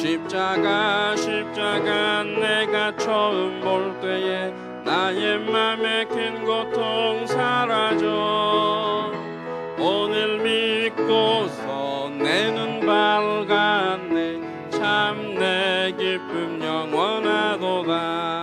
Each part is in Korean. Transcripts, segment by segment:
십자가 내가 처음 볼 때에 나의 맘에 큰 고통 사라져. 오늘 믿고서 내 눈 밝았네. 참 내 기쁨 영원하도다.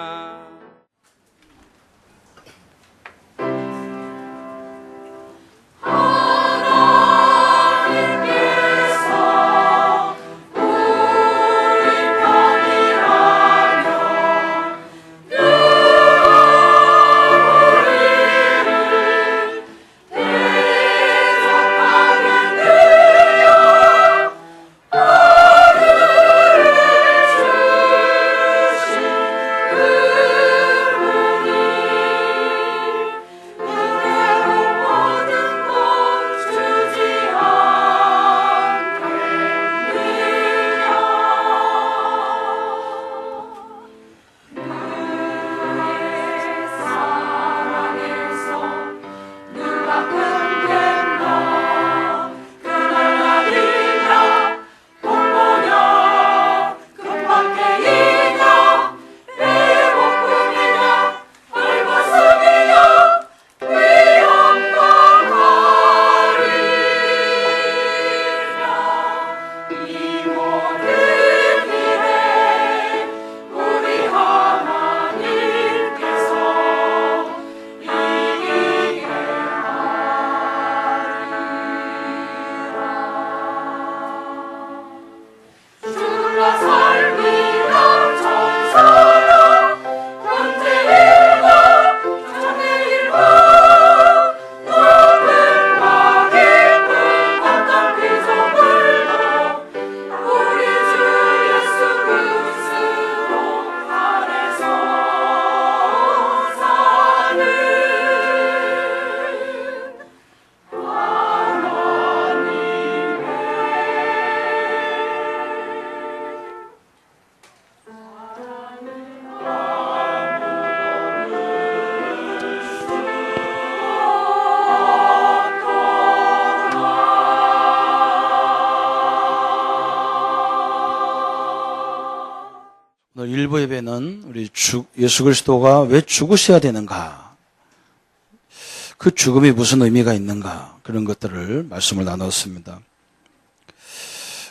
오늘 일부 예배는 우리 예수 그리스도가 왜 죽으셔야 되는가, 그 죽음이 무슨 의미가 있는가, 그런 것들을 말씀을 나눴습니다.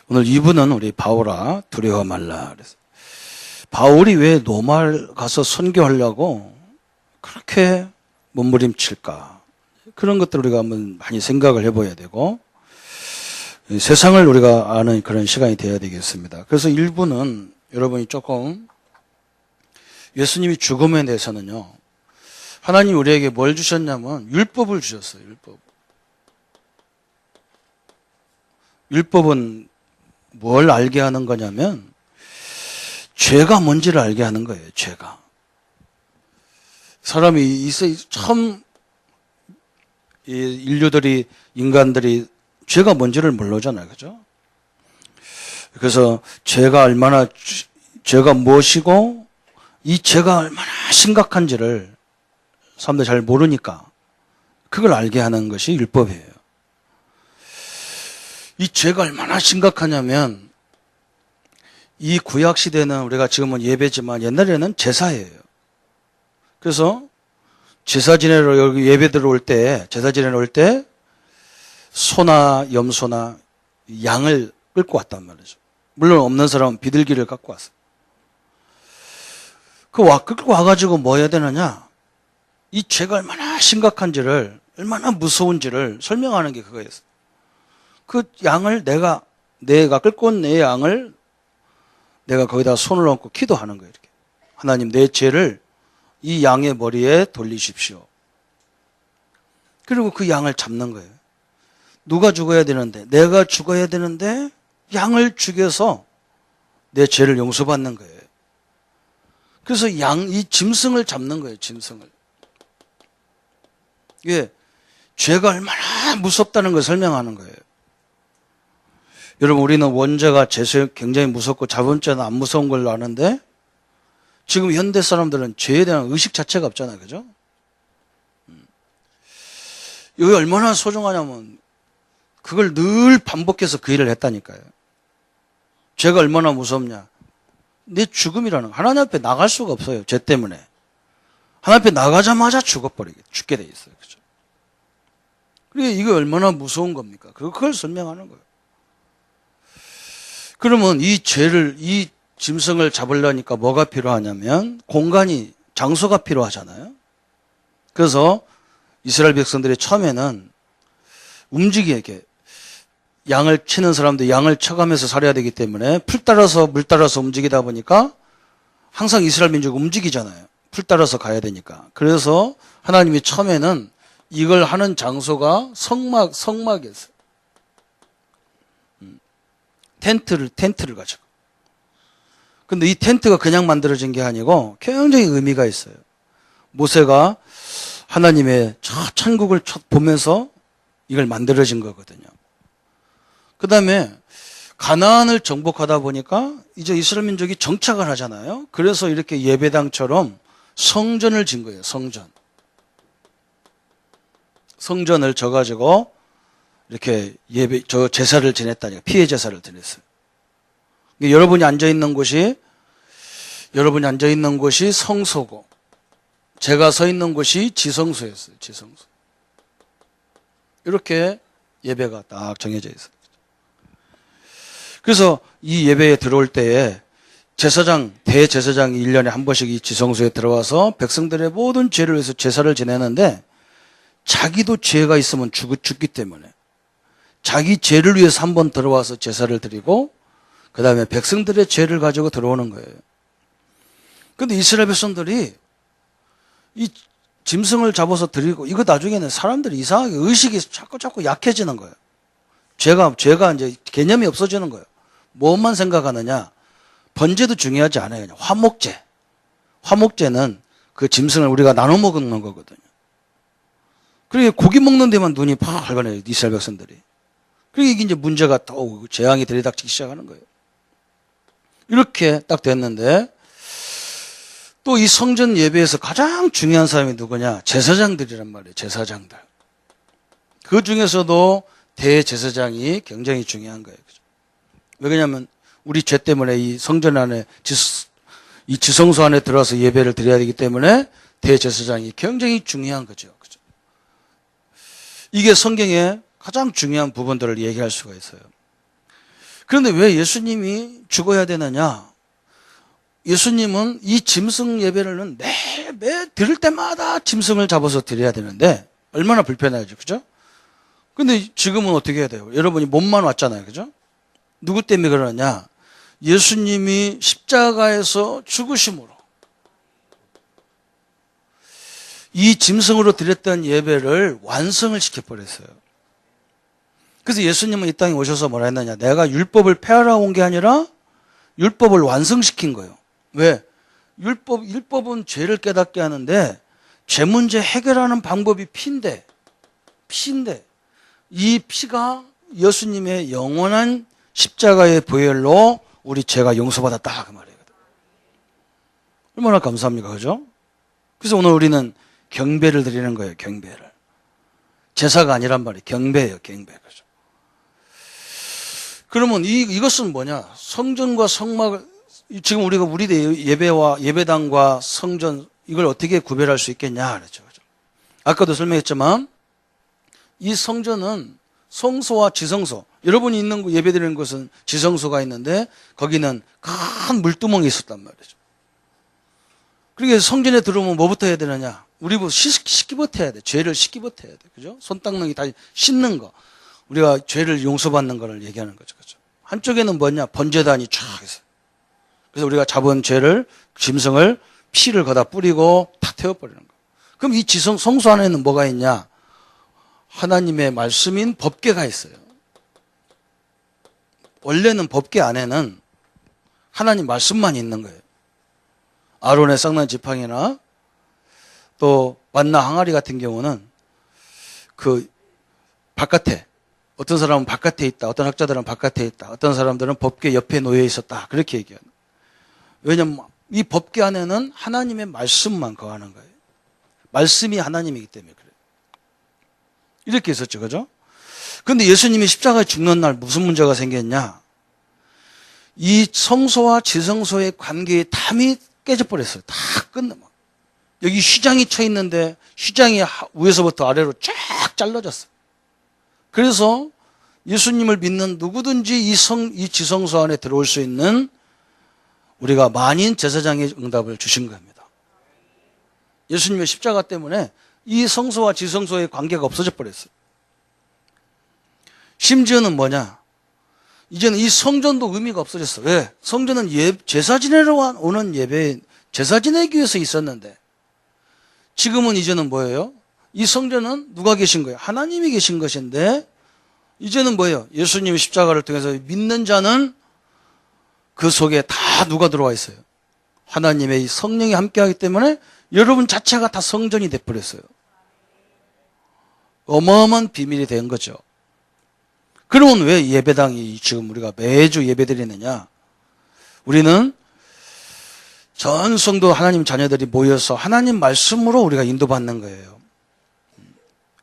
오늘 2부는 우리 바울아 두려워 말라. 그래서 바울이 왜 로마를 가서 선교하려고 그렇게 몸부림칠까, 그런 것들을 우리가 한번 많이 생각을 해봐야 되고, 세상을 우리가 아는 그런 시간이 되어야 되겠습니다. 그래서 1부는 여러분이 조금 예수님이 죽음에 대해서는요, 하나님이 우리에게 뭘 주셨냐면 율법을 주셨어요. 율법은 뭘 알게 하는 거냐면 죄가 뭔지를 알게 하는 거예요. 죄가. 사람이 처음 인간들이 죄가 뭔지를 모르잖아요. 그죠? 그래서 죄가 무엇이고 이 죄가 얼마나 심각한지를 사람들이 잘 모르니까 그걸 알게 하는 것이 율법이에요. 이 죄가 얼마나 심각하냐면, 이 구약 시대는 우리가 지금은 예배지만 옛날에는 제사예요. 그래서 제사 지내러 여기 예배 들어올 때, 제사 지내러 올 때 소나 염소나 양을 끌고 왔단 말이죠. 물론 없는 사람은 비둘기를 갖고 왔어요. 끌고 와가지고 뭐 해야 되느냐? 이 죄가 얼마나 심각한지를, 얼마나 무서운지를 설명하는 게 그거였어요. 그 양을 내가 끌고 온 내 양을 내가 거기다 손을 얹고 기도하는 거예요. 이렇게. 하나님, 내 죄를 이 양의 머리에 돌리십시오. 그리고 그 양을 잡는 거예요. 누가 죽어야 되는데, 내가 죽어야 되는데 양을 죽여서 내 죄를 용서받는 거예요. 그래서 이 짐승을 잡는 거예요. 짐승을. 이게 죄가 얼마나 무섭다는 걸 설명하는 거예요. 여러분, 우리는 원죄가 죄가 굉장히 무섭고 자본죄는 안 무서운 걸로 아는데, 지금 현대 사람들은 죄에 대한 의식 자체가 없잖아요. 그죠? 이게 얼마나 소중하냐면 그걸 늘 반복해서 그 일을 했다니까요. 죄가 얼마나 무섭냐. 내 죽음이라는 거. 하나님 앞에 나갈 수가 없어요. 죄 때문에. 하나님 앞에 나가자마자 죽게 돼 있어요. 그죠? 그게 이게 얼마나 무서운 겁니까? 그걸 설명하는 거예요. 그러면 이 짐승을 잡으려니까 뭐가 필요하냐면 공간이, 장소가 필요하잖아요. 그래서 이스라엘 백성들이 처음에는 움직이게, 양을 치는 사람도 양을 쳐가면서 살아야 되기 때문에 풀 따라서 물 따라서 움직이다 보니까 항상 이스라엘 민족이 움직이잖아요. 풀 따라서 가야 되니까. 그래서 하나님이 처음에는 이걸 하는 장소가 성막이었어요. 텐트를 가지고. 근데 이 텐트가 그냥 만들어진 게 아니고 굉장히 의미가 있어요. 모세가 하나님의 저 천국을 보면서 이걸 만들어진 거거든요. 그 다음에 가나안을 정복하다 보니까 이제 이스라엘 민족이 정착을 하잖아요. 그래서 이렇게 예배당처럼 성전을 진 거예요. 성전을 져가지고 이렇게 제사를 지냈다니까. 피해 제사를 지냈어요. 여러분이 앉아있는 곳이 성소고, 제가 서 있는 곳이 지성소였어요. 지성소. 이렇게 예배가 딱 정해져 있어요. 그래서 이 예배에 들어올 때에 대제사장이 1년에 한 번씩 이 지성소에 들어와서 백성들의 모든 죄를 위해서 제사를 지내는데, 자기도 죄가 있으면 죽기 때문에 자기 죄를 위해서 한 번 들어와서 제사를 드리고 그 다음에 백성들의 죄를 가지고 들어오는 거예요. 그런데 이스라엘 백성들이 이 짐승을 잡아서 드리고, 이거 나중에는 사람들이 이상하게 의식이 자꾸 약해지는 거예요. 죄가 이제 개념이 없어지는 거예요. 뭐만 생각하느냐? 번제도 중요하지 않아요. 그냥 화목제는 그 짐승을 우리가 나눠 먹는 거거든요. 그러니까 고기 먹는 데만 눈이 팍 밝아내요. 이스라엘 백성들이. 그러니까 이게 이제 문제가 또 재앙이 들이닥치기 시작하는 거예요. 이렇게 딱 됐는데, 또 이 성전 예배에서 가장 중요한 사람이 누구냐? 제사장들이란 말이에요. 제사장들. 그 중에서도 대제사장이 굉장히 중요한 거예요. 왜냐하면 우리 죄 때문에 이 성전 안에, 이 지성소 안에 들어와서 예배를 드려야 되기 때문에 대제사장이 굉장히 중요한 거죠. 이게 성경의 가장 중요한 부분들을 얘기할 수가 있어요. 그런데 왜 예수님이 죽어야 되느냐? 예수님은 이 짐승 예배를 매 드릴 때마다 짐승을 잡아서 드려야 되는데 얼마나 불편하죠, 그죠? 근데 지금은 어떻게 해야 돼요? 여러분이 몸만 왔잖아요, 그죠? 누구 때문에 그러냐? 예수님이 십자가에서 죽으심으로 이 짐승으로 드렸던 예배를 완성을 시켜버렸어요. 그래서 예수님은 이 땅에 오셔서 뭐라 했느냐? 내가 율법을 폐하러 온 게 아니라 율법을 완성시킨 거예요. 왜? 율법은 죄를 깨닫게 하는데 죄 문제 해결하는 방법이 피인데 이 피가 예수님의 영원한 십자가의 보혈로 우리 죄가 용서받았다 그 말이에요. 얼마나 감사합니까, 그죠? 그래서 오늘 우리는 경배를 드리는 거예요. 경배를. 제사가 아니란 말이에요. 경배예요. 경배. 그죠? 그러면 이것은 뭐냐? 성전과 성막을, 지금 우리가 우리 예배와 예배당과 성전, 이걸 어떻게 구별할 수 있겠냐? 그랬죠. 그죠? 아까도 설명했지만 이 성전은 성소와 지성소, 여러분이 있는 예배 드리는 곳은 지성소가 있는데 거기는 큰 물두멍이 있었단 말이죠. 그러니까 성전에 들어오면 뭐부터 해야 되느냐? 우리부터 씻기부터 해야 돼. 죄를 씻기부터 해야 돼. 그죠? 손 닦는 게 다 씻는 거. 우리가 죄를 용서받는 거를 얘기하는 거죠. 그죠? 한쪽에는 뭐냐? 번제단이 쫙 있어요. 그래서 우리가 잡은 짐승을 피를 거다 뿌리고 다 태워버리는 거. 그럼 이 성소 안에는 뭐가 있냐? 하나님의 말씀인 법궤가 있어요. 원래는 법궤 안에는 하나님 말씀만 있는 거예요. 아론의 쌍난 지팡이나 또 만나 항아리 같은 경우는 그 바깥에, 어떤 사람은 바깥에 있다, 어떤 학자들은 바깥에 있다, 어떤 사람들은 법궤 옆에 놓여 있었다, 그렇게 얘기하는. 왜냐하면 이 법궤 안에는 하나님의 말씀만 거하는 거예요. 말씀이 하나님이기 때문에 그래요. 이렇게 있었죠, 그죠? 그런데 예수님이 십자가에 죽는 날 무슨 문제가 생겼냐? 이 성소와 지성소의 관계의 담이 깨져버렸어요. 다 끝나. 여기 휘장이 쳐 있는데 휘장이 위에서부터 아래로 쫙 잘라졌어요. 그래서 예수님을 믿는 누구든지 이 지성소 안에 들어올 수 있는 우리가 만인 제사장의 응답을 주신 겁니다. 예수님의 십자가 때문에 이 성소와 지성소의 관계가 없어져 버렸어요. 심지어는 뭐냐? 이제는 이 성전도 의미가 없어졌어. 왜? 성전은 제사 지내러 오는 예배, 제사 지내기 위해서 있었는데 지금은 이제는 뭐예요? 이 성전은 누가 계신 거예요? 하나님이 계신 것인데 이제는 뭐예요? 예수님의 십자가를 통해서 믿는 자는 그 속에 다 누가 들어와 있어요? 하나님의 성령이 함께하기 때문에 여러분 자체가 다 성전이 돼버렸어요. 어마어마한 비밀이 된 거죠. 그러면 왜 예배당이 지금 우리가 매주 예배드리느냐? 우리는 전 성도 하나님 자녀들이 모여서 하나님 말씀으로 우리가 인도받는 거예요.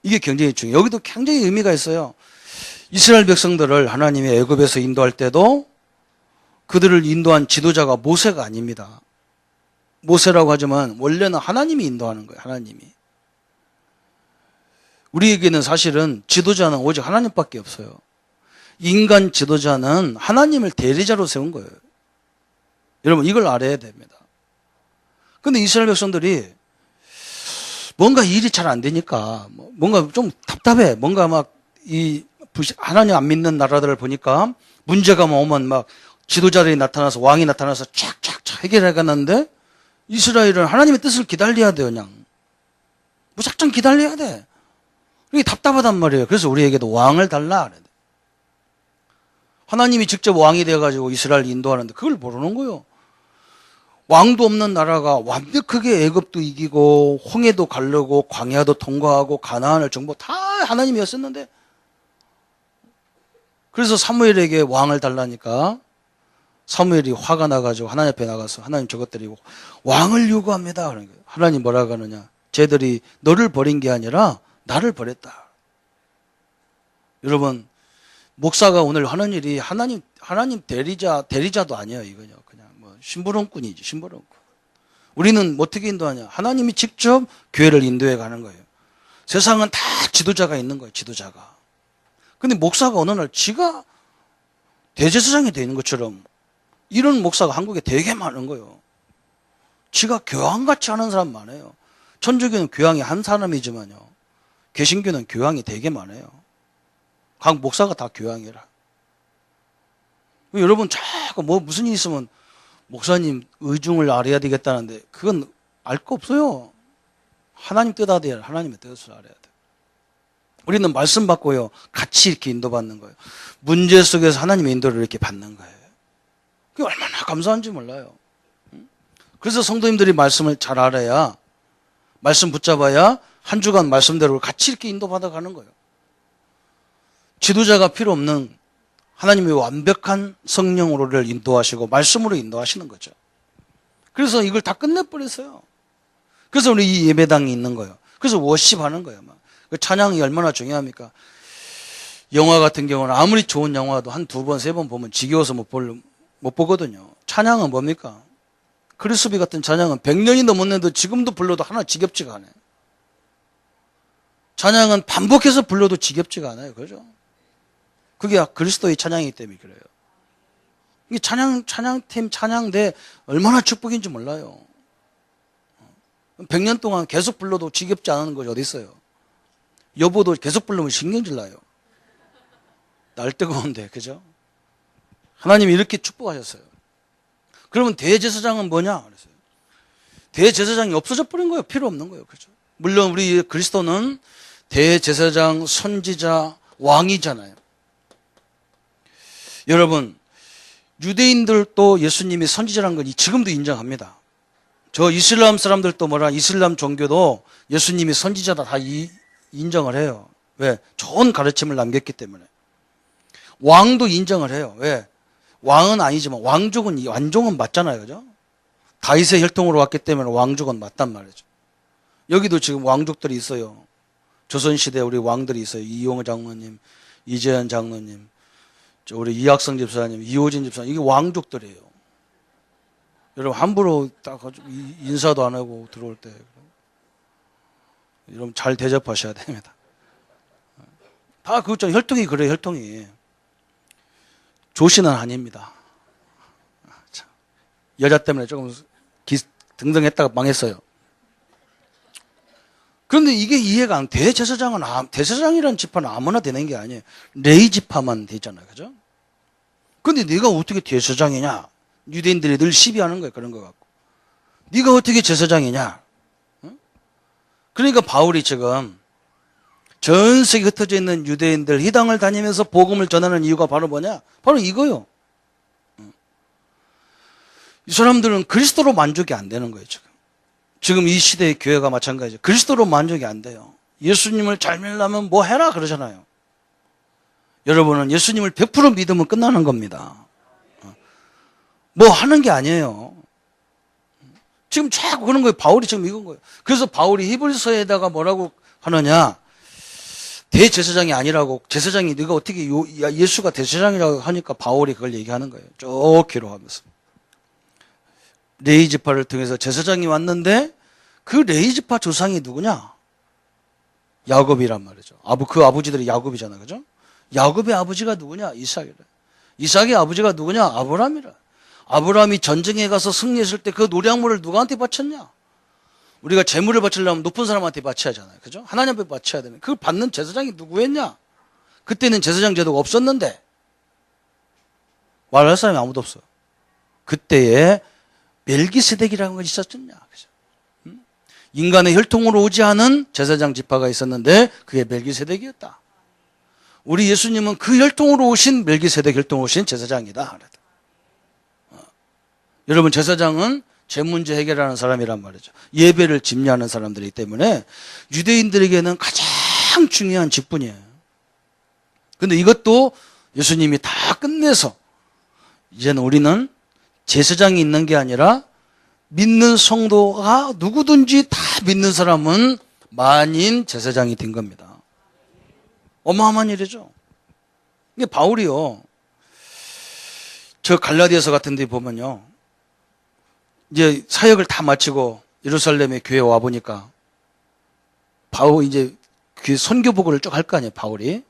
이게 굉장히 중요해요. 여기도 굉장히 의미가 있어요. 이스라엘 백성들을 하나님이 애굽에서 인도할 때도 그들을 인도한 지도자가 모세가 아닙니다. 모세라고 하지만 원래는 하나님이 인도하는 거예요. 하나님이. 우리에게는 사실은 지도자는 오직 하나님밖에 없어요. 인간 지도자는 하나님을 대리자로 세운 거예요. 여러분 이걸 알아야 됩니다. 근데 이스라엘 백성들이 뭔가 일이 잘 안 되니까 뭔가 좀 답답해. 뭔가 막 하나님 안 믿는 나라들을 보니까 문제가 오면 막 지도자들이 나타나서 왕이 나타나서 쫙쫙쫙 해결해 가는데 이스라엘은 하나님의 뜻을 기다려야 돼요. 그냥 무작정 기다려야 돼. 이게 답답하단 말이에요. 그래서 우리에게도 왕을 달라. 하나님이 직접 왕이 돼가지고 이스라엘을 인도하는데 그걸 모르는 거예요. 왕도 없는 나라가 완벽하게 애굽도 이기고 홍해도 가르고 광야도 통과하고 가나안을 정복 다 하나님이었었는데 그래서 사무엘에게 왕을 달라니까 사무엘이 화가 나가지고 하나님 앞에 나가서 하나님 저것 데리고 왕을 요구합니다. 그러니까 하나님 뭐라고 하느냐? 쟤들이 너를 버린 게 아니라 나를 버렸다. 여러분 목사가 오늘 하는 일이 하나님 대리자도 아니에요. 이거요. 그냥 뭐 심부름꾼이지, 심부름꾼. 우리는 어떻게 인도하냐? 하나님이 직접 교회를 인도해 가는 거예요. 세상은 다 지도자가 있는 거예요. 지도자가. 근데 목사가 어느 날 지가 대제사장이 되는 것처럼 이런 목사가 한국에 되게 많은 거예요. 지가 교황같이 하는 사람 많아요. 천주교는 교황이 한 사람이지만요. 개신교는 교황이 되게 많아요. 각 목사가 다 교황이라. 여러분 자꾸 무슨 일 있으면 목사님 의중을 알아야 되겠다는데 그건 알 거 없어요. 하나님 뜻 알아야 돼요. 하나님의 뜻을 알아야 돼요. 우리는 말씀 받고요. 같이 이렇게 인도받는 거예요. 문제 속에서 하나님의 인도를 이렇게 받는 거예요. 그게 얼마나 감사한지 몰라요. 그래서 성도님들이 말씀을 잘 알아야 말씀 붙잡아야 한 주간 말씀대로 같이 이렇게 인도받아 가는 거예요. 지도자가 필요 없는 하나님의 완벽한 성령으로 우리를 인도하시고 말씀으로 인도하시는 거죠. 그래서 이걸 다 끝내버렸어요. 그래서 우리 이 예배당이 있는 거예요. 그래서 워십하는 거예요. 그 찬양이 얼마나 중요합니까? 영화 같은 경우는 아무리 좋은 영화도 한 두 번, 세 번 보면 지겨워서 못 보거든요. 찬양은 뭡니까? 크리스비 같은 찬양은 100년이 넘었는데도 지금도 불러도 하나 지겹지가 않아요. 찬양은 반복해서 불러도 지겹지가 않아요. 그죠? 그게 그리스도의 찬양이기 때문에 그래요. 이게 찬양팀, 찬양대 얼마나 축복인지 몰라요. 100년 동안 계속 불러도 지겹지 않은 것이 어디 있어요? 여보도 계속 부르면 신경질 나요. 날 뜨거운데, 그죠? 하나님이 이렇게 축복하셨어요. 그러면 대제사장은 뭐냐? 그랬어요. 대제사장이 없어져 버린 거예요. 필요 없는 거예요. 그죠? 물론 우리 그리스도는 대제사장, 선지자, 왕이잖아요. 여러분, 유대인들도 예수님이 선지자라는 걸 지금도 인정합니다. 저 이슬람 사람들도 이슬람 종교도 예수님이 선지자다 다 인정을 해요. 왜? 좋은 가르침을 남겼기 때문에. 왕도 인정을 해요. 왜? 왕은 아니지만 왕족은 맞잖아요. 그죠? 다윗의 혈통으로 왔기 때문에 왕족은 맞단 말이죠. 여기도 지금 왕족들이 있어요. 조선시대 우리 왕들이 있어요. 이용호 장로님, 이재현 장로님, 우리 이학성 집사님, 이호진 집사님, 이게 왕족들이에요. 여러분, 함부로 딱 인사도 안 하고 들어올 때. 여러분, 잘 대접하셔야 됩니다. 다 그것처럼 혈통이 그래요, 혈통이. 조씨는 아닙니다. 여자 때문에 조금 등등했다가 망했어요. 그런데 이게 이해가 안 돼. 대제사장이라는 지파는 아무나 되는 게 아니에요. 레위 지파만 되잖아요. 그죠? 근데 네가 어떻게 대제사장이냐? 유대인들이 늘 시비하는 거예요. 그런 거 갖고. 네가 어떻게 제사장이냐? 응? 그러니까 바울이 지금 전 세계에 흩어져 있는 유대인들 회당을 다니면서 복음을 전하는 이유가 바로 뭐냐? 바로 이거요. 이 사람들은 그리스도로 만족이 안 되는 거예요. 지금 이 시대의 교회가 마찬가지죠. 그리스도로 만족이 안 돼요. 예수님을 잘 믿으려면 뭐 해라 그러잖아요. 여러분은 예수님을 100% 믿으면 끝나는 겁니다. 뭐 하는 게 아니에요. 지금 자꾸 그런 거예요. 바울이 지금 이건 거예요. 그래서 바울이 히브리서에다가 뭐라고 하느냐? 대제사장이 아니라고, 제사장이 네가 어떻게 예수가 대제사장이라고 하니까 바울이 그걸 얘기하는 거예요. 쭉 기록하면서. 레위 지파를 통해서 제사장이 왔는데 그 레위 지파 조상이 누구냐? 야곱이란 말이죠. 그 아버지들이 야곱이잖아, 그죠? 야곱의 아버지가 누구냐? 이삭이래. 이삭의 아버지가 누구냐? 아브라함이라. 아브라함이 전쟁에 가서 승리했을 때 그 노량물을 누구한테 바쳤냐? 우리가 재물을 바치려면 높은 사람한테 바쳐야 하잖아요, 그죠? 하나님 앞에 바쳐야 되는. 그걸 받는 제사장이 누구였냐? 그때는 제사장 제도가 없었는데 말할 사람이 아무도 없어요. 그때에 멜기세덱이라는 것이 있었냐? 그죠? 인간의 혈통으로 오지 않은 제사장 지파가 있었는데 그게 멜기세덱이었다. 우리 예수님은 그 혈통으로 오신 멜기세덱 혈통으로 오신 제사장이다. 여러분, 제사장은 제 문제 해결하는 사람이란 말이죠. 예배를 집례하는 사람들이기 때문에 유대인들에게는 가장 중요한 직분이에요. 그런데 이것도 예수님이 다 끝내서 이제는 우리는 제사장이 있는 게 아니라 믿는 성도가 누구든지 다 믿는 사람은 만인 제사장이 된 겁니다. 어마어마한 일이죠. 이게 바울이요. 저 갈라디아서 같은 데 보면요. 이제 사역을 다 마치고 예루살렘에 교회에 와보니까 바울 이제 그 선교복을 쭉 할 거 아니에요, 바울이.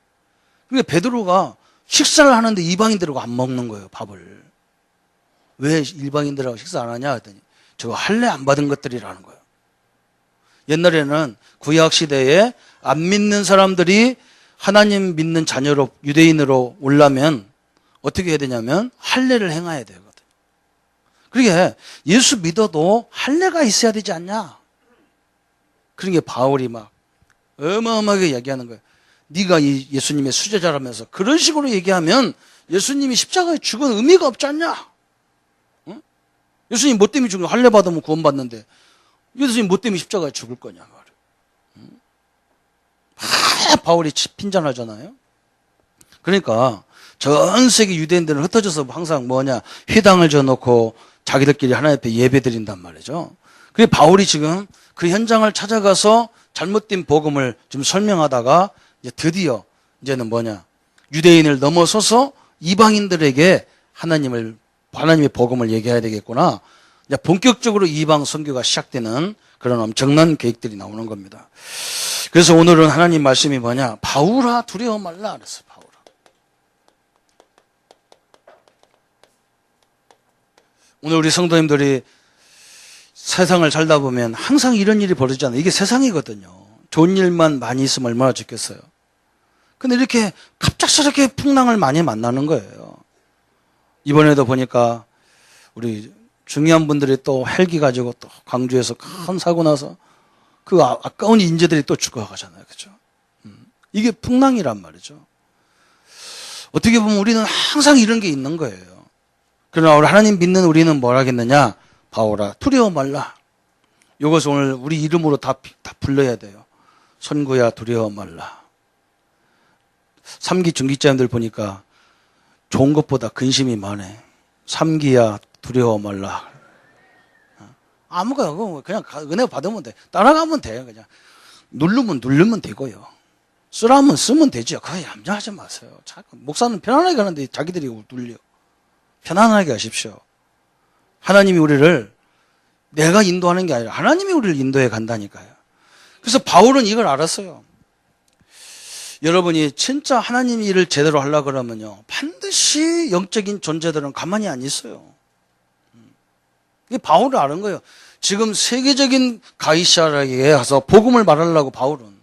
그러니까 베드로가 식사를 하는데 이방인들하고 안 먹는 거예요, 밥을. 왜 일방인들하고 식사 안 하냐 했더니 저거 할례 안 받은 것들이라는 거예요. 옛날에는 구약 시대에 안 믿는 사람들이 하나님 믿는 자녀로 유대인으로 오려면 어떻게 해야 되냐면 할례를 행해야 되거든. 그러게 예수 믿어도 할례가 있어야 되지 않냐? 그런 게 바울이 막 어마어마하게 얘기하는 거예요. 네가 이 예수님의 수제자라면서 그런 식으로 얘기하면 예수님이 십자가에 죽은 의미가 없지 않냐? 응? 예수님 뭐 때문에 죽은 거야? 할례 받으면 구원받는데 예수님 뭐 때문에 십자가에 죽을 거냐 말이야. 응? 바울이 핀잔하잖아요. 그러니까 전 세계 유대인들은 흩어져서 항상 뭐냐, 회당을 져놓고 자기들끼리 하나님 앞에 예배 드린단 말이죠. 그래서 바울이 지금 그 현장을 찾아가서 잘못된 복음을 좀 설명하다가 이제 드디어 이제는 뭐냐, 유대인을 넘어서서 이방인들에게 하나님의 복음을 얘기해야 되겠구나. 이제 본격적으로 이방 선교가 시작되는 그런 엄청난 계획들이 나오는 겁니다. 그래서 오늘은 하나님 말씀이 뭐냐, 바울아 두려워 말라 그랬어요. 바울아. 오늘 우리 성도님들이 세상을 살다 보면 항상 이런 일이 벌어지잖아요. 이게 세상이거든요. 좋은 일만 많이 있으면 얼마나 좋겠어요. 근데 이렇게 갑작스럽게 풍랑을 많이 만나는 거예요. 이번에도 보니까 우리 중요한 분들이 또 헬기 가지고 또 광주에서 큰 사고 나서 그 아까운 인재들이 또 죽어가잖아요. 그죠? 이게 풍랑이란 말이죠. 어떻게 보면 우리는 항상 이런 게 있는 거예요. 그러나 우리 하나님 믿는 우리는 뭘 하겠느냐? 바울아 두려워 말라. 이것을 오늘 우리 이름으로 다 불러야 돼요. 선구야 두려워 말라. 3기 중기자님들 보니까 좋은 것보다 근심이 많네. 3기야 두려워 말라. 아무거나 그냥 은혜 받으면 돼. 따라가면 돼요. 그냥 누르면 되고요. 쓰라면 쓰면 되죠. 그거 얌전하지 마세요. 자꾸 목사는 편안하게 가는데 자기들이 눌려. 편안하게 하십시오. 하나님이 우리를 내가 인도하는 게 아니라 하나님이 우리를 인도해 간다니까요. 그래서 바울은 이걸 알았어요. 여러분이 진짜 하나님 일을 제대로 하려고 그러면요, 반드시 영적인 존재들은 가만히 안 있어요. 이게 바울을 아는 거예요. 지금 세계적인 가이사라에 가서 복음을 말하려고 바울은.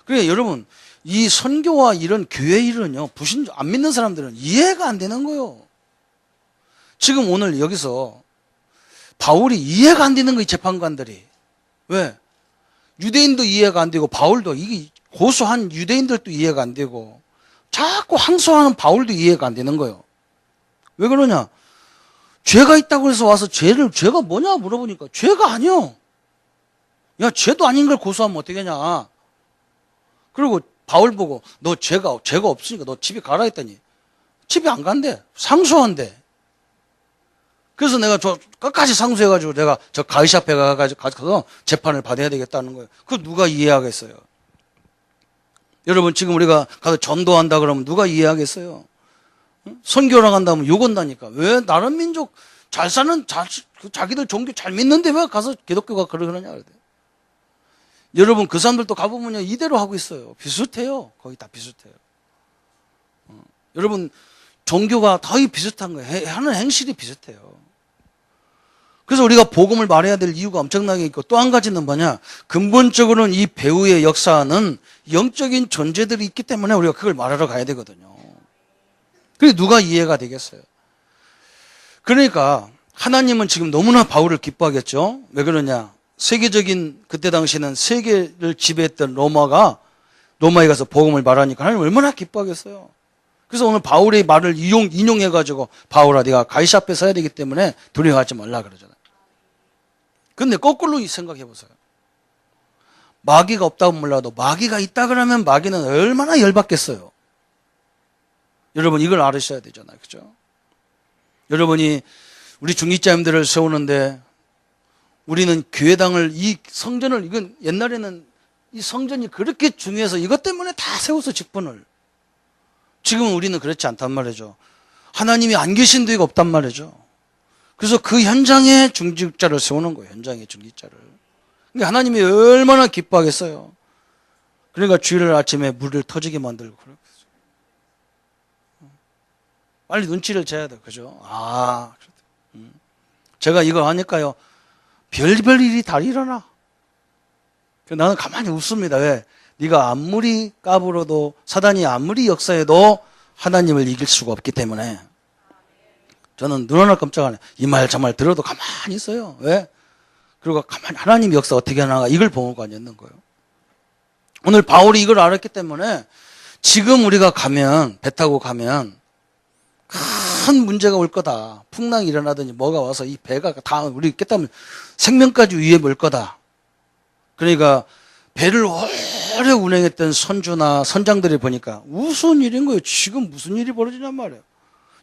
그러니까 여러분, 이 선교와 이런 교회 일은요, 안 믿는 사람들은 이해가 안 되는 거예요. 지금 오늘 여기서 바울이 이해가 안 되는 거예요, 재판관들이. 왜? 유대인도 이해가 안 되고, 바울도, 이게 고소한 유대인들도 이해가 안 되고, 자꾸 항소하는 바울도 이해가 안 되는 거예요. 왜 그러냐? 죄가 있다고 해서 와서 죄가 뭐냐 물어보니까 죄가 아니요. 야, 죄도 아닌 걸 고소하면 어떻게 하냐. 그리고 바울 보고 너 죄가 없으니까 너 집에 가라 했더니 집에 안 간대. 상소한대. 그래서 내가 저 끝까지 상소해가지고 내가 저 가이사 앞에 가서 재판을 받아야 되겠다는 거예요. 그거 누가 이해하겠어요? 여러분, 지금 우리가 가서 전도한다 그러면 누가 이해하겠어요? 선교를 간다면 욕 온다니까. 왜 다른 민족 잘 사는 자기들 종교 잘 믿는데 왜 가서 기독교가 그러느냐 그래. 여러분, 그 사람들도 가보면요 이대로 하고 있어요. 비슷해요. 거의 다 비슷해요. 여러분, 종교가 거의 비슷한 거예요. 하는 행실이 비슷해요. 그래서 우리가 복음을 말해야 될 이유가 엄청나게 있고, 또 한 가지는 뭐냐, 근본적으로는 이 배후의 역사는 영적인 존재들이 있기 때문에 우리가 그걸 말하러 가야 되거든요. 그게 누가 이해가 되겠어요? 그러니까 하나님은 지금 너무나 바울을 기뻐하겠죠. 왜 그러냐, 세계적인, 그때 당시에는 세계를 지배했던 로마에 가서 복음을 말하니까 하나님 얼마나 기뻐하겠어요. 그래서 오늘 바울의 말을 인용해가지고, 바울아, 네가 가이사 앞에 서야 되기 때문에 두려워하지 말라 그러잖아요. 근데 거꾸로 생각해 보세요. 마귀가 없다고 몰라도 마귀가 있다 그러면 마귀는 얼마나 열받겠어요. 여러분, 이걸 알으셔야 되잖아요. 그죠? 여러분이 우리 중직자님들을 세우는데, 우리는 교회당을, 이 성전을, 이건 옛날에는 이 성전이 그렇게 중요해서 이것 때문에 다 세워서 직분을. 지금은 우리는 그렇지 않단 말이죠. 하나님이 안 계신 데가 없단 말이죠. 그래서 그 현장에 중직자를 세우는 거예요. 현장에 중직자를. 그러니까 하나님이 얼마나 기뻐하겠어요. 그러니까 주일 아침에 물을 터지게 만들고 그러겠어요. 빨리 눈치를 채야 돼. 그죠? 제가 이거 하니까요, 별별 일이 다 일어나. 나는 가만히 웃습니다. 왜? 네가 아무리 까불어도, 사단이 아무리 역사해도 하나님을 이길 수가 없기 때문에. 저는 눈 하나 깜짝 안 해요. 이 말 저 말 들어도 가만히 있어요. 왜? 그리고 가만히 하나님 역사 어떻게 하나, 이걸 보고 앉는 거예요. 오늘 바울이 이걸 알았기 때문에 지금 우리가 가면, 배 타고 가면 큰 문제가 올 거다. 풍랑이 일어나더니 뭐가 와서 이 배가 다 우리 깨닫으면 생명까지 위협 올 거다. 그러니까 배를 오래 운행했던 선주나 선장들이 보니까 무슨 일인 거예요. 지금 무슨 일이 벌어지냔 말이에요.